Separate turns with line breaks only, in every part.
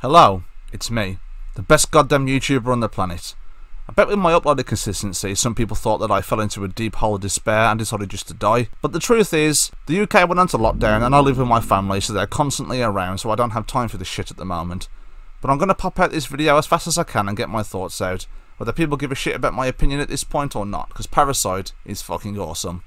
Hello, it's me, the best goddamn YouTuber on the planet. I bet with my uploading consistency some people thought that I fell into a deep hole of despair and decided just to die, but the truth is, the UK went onto lockdown and I live with my family, so they're constantly around, so I don't have time for this shit at the moment. But I'm going to pop out this video as fast as I can and get my thoughts out, whether people give a shit about my opinion at this point or not, because Parasite is fucking awesome.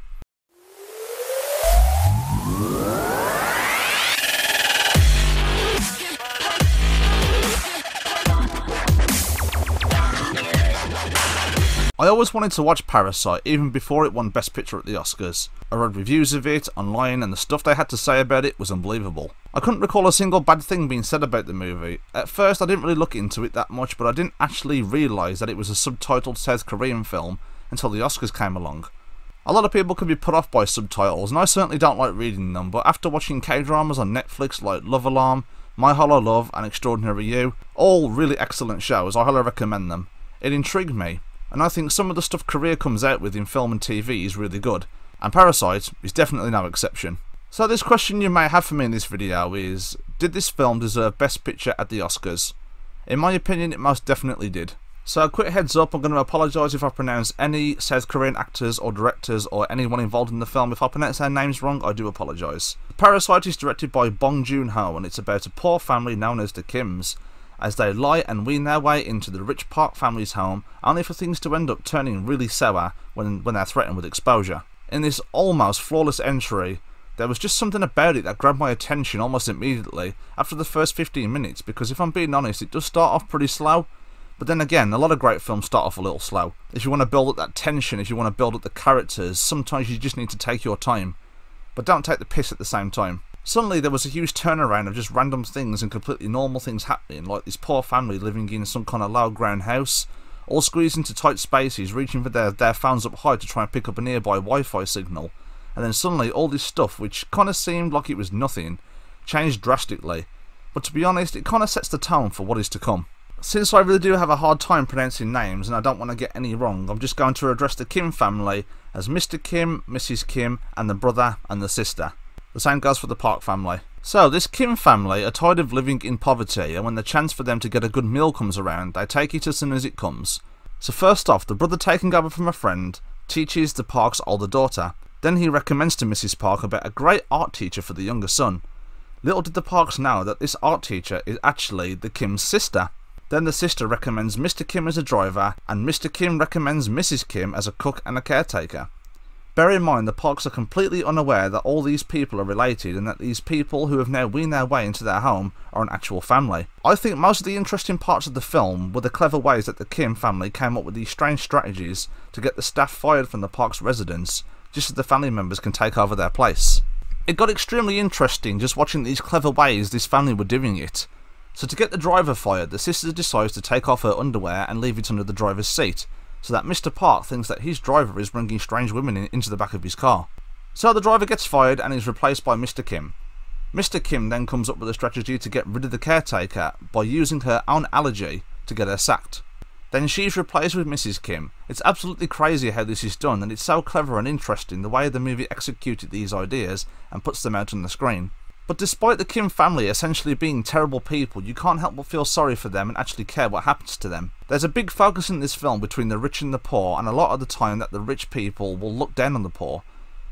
I always wanted to watch Parasite, even before it won Best Picture at the Oscars. I read reviews of it online and the stuff they had to say about it was unbelievable. I couldn't recall a single bad thing being said about the movie. At first I didn't really look into it that much, but I didn't actually realise that it was a subtitled South Korean film until the Oscars came along. A lot of people can be put off by subtitles, and I certainly don't like reading them, but after watching K-dramas on Netflix like Love Alarm, My Hollow Love and Extraordinary You, all really excellent shows, I highly recommend them. It intrigued me, and I think some of the stuff Korea comes out with in film and TV is really good, and Parasite is definitely no exception. So this question you may have for me in this video is, did this film deserve Best Picture at the Oscars? In my opinion, it most definitely did. So a quick heads up, I'm going to apologise if I pronounce any South Korean actors or directors or anyone involved in the film. If I pronounce their names wrong, I do apologise. Parasite is directed by Bong Joon-ho, and it's about a poor family known as the Kims, as they lie and wean their way into the rich Park family's home, only for things to end up turning really sour when they're threatened with exposure. In this almost flawless entry, there was just something about it that grabbed my attention almost immediately after the first 15 minutes, because if I'm being honest, it does start off pretty slow, but then again, a lot of great films start off a little slow. If you want to build up that tension, if you want to build up the characters, sometimes you just need to take your time, but don't take the piss at the same time. Suddenly there was a huge turnaround of just random things and completely normal things happening, like this poor family living in some kind of low ground house, all squeezed into tight spaces, reaching for their phones up high to try and pick up a nearby Wi-Fi signal, and then suddenly all this stuff, which kind of seemed like it was nothing, changed drastically. But to be honest, it kind of sets the tone for what is to come. Since I really do have a hard time pronouncing names and I don't want to get any wrong, I'm just going to address the Kim family as Mr. Kim, Mrs. Kim, and the brother and the sister. The same goes for the Park family. So, this Kim family are tired of living in poverty, and when the chance for them to get a good meal comes around, they take it as soon as it comes. So first off, the brother taking over from a friend teaches the Park's older daughter. Then he recommends to Mrs. Park about a great art teacher for the younger son. Little did the Parks know that this art teacher is actually the Kim's sister. Then the sister recommends Mr. Kim as a driver, and Mr. Kim recommends Mrs. Kim as a cook and a caretaker. Bear in mind, the Parks are completely unaware that all these people are related and that these people who have now weaned their way into their home are an actual family. I think most of the interesting parts of the film were the clever ways that the Kim family came up with these strange strategies to get the staff fired from the Parks' residence, just so the family members can take over their place. It got extremely interesting just watching these clever ways this family were doing it. So to get the driver fired, the sister decides to take off her underwear and leave it under the driver's seat, so that Mr. Park thinks that his driver is bringing strange women into the back of his car. So the driver gets fired and is replaced by Mr. Kim. Mr. Kim then comes up with a strategy to get rid of the caretaker by using her own allergy to get her sacked. Then she's replaced with Mrs. Kim. It's absolutely crazy how this is done, and it's so clever and interesting the way the movie executed these ideas and puts them out on the screen. But despite the Kim family essentially being terrible people, you can't help but feel sorry for them and actually care what happens to them. There's a big focus in this film between the rich and the poor, and a lot of the time that the rich people will look down on the poor.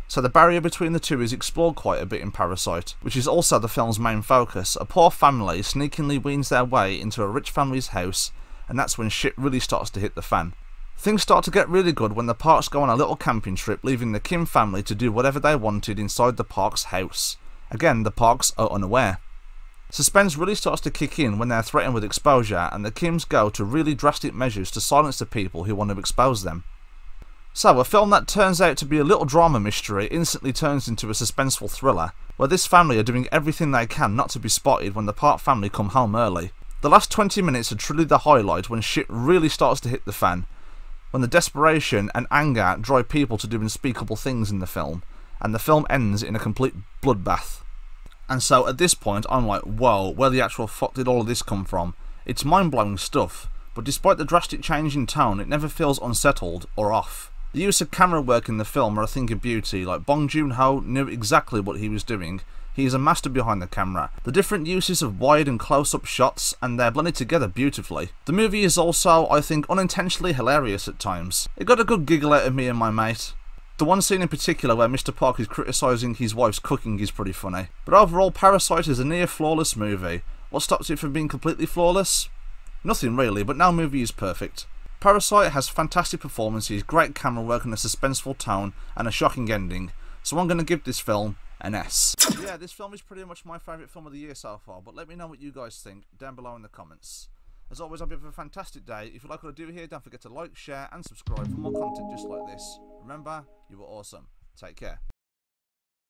So the barrier between the two is explored quite a bit in Parasite, which is also the film's main focus. A poor family sneakily weans their way into a rich family's house, and that's when shit really starts to hit the fan. Things start to get really good when the Parks go on a little camping trip, leaving the Kim family to do whatever they wanted inside the Parks' house. Again, the Parks are unaware. Suspense really starts to kick in when they're threatened with exposure, and the Kims go to really drastic measures to silence the people who want to expose them. So, a film that turns out to be a little drama mystery instantly turns into a suspenseful thriller, where this family are doing everything they can not to be spotted when the Park family come home early. The last 20 minutes are truly the highlight when shit really starts to hit the fan, when the desperation and anger drive people to do unspeakable things in the film, and the film ends in a complete bloodbath. And so at this point I'm like, whoa, where the actual fuck did all of this come from? It's mind-blowing stuff, but despite the drastic change in tone, it never feels unsettled or off. The use of camera work in the film are a thing of beauty, like Bong Joon-ho knew exactly what he was doing, He is a master behind the camera. The different uses of wide and close-up shots, and they're blended together beautifully. The movie is also, I think, unintentionally hilarious at times. It got a good giggle out of me and my mate. The one scene in particular where Mr. Park is criticising his wife's cooking is pretty funny. But overall, Parasite is a near flawless movie. What stops it from being completely flawless? Nothing really, but no movie is perfect. Parasite has fantastic performances, great camera work and a suspenseful tone, and a shocking ending. So I'm going to give this film an S. Yeah, this film is pretty much my favourite film of the year so far, but let me know what you guys think down below in the comments. As always, I hope you have a fantastic day. If you like what I do here, don't forget to like, share and subscribe for more content just like this. Remember, you are awesome. Take care.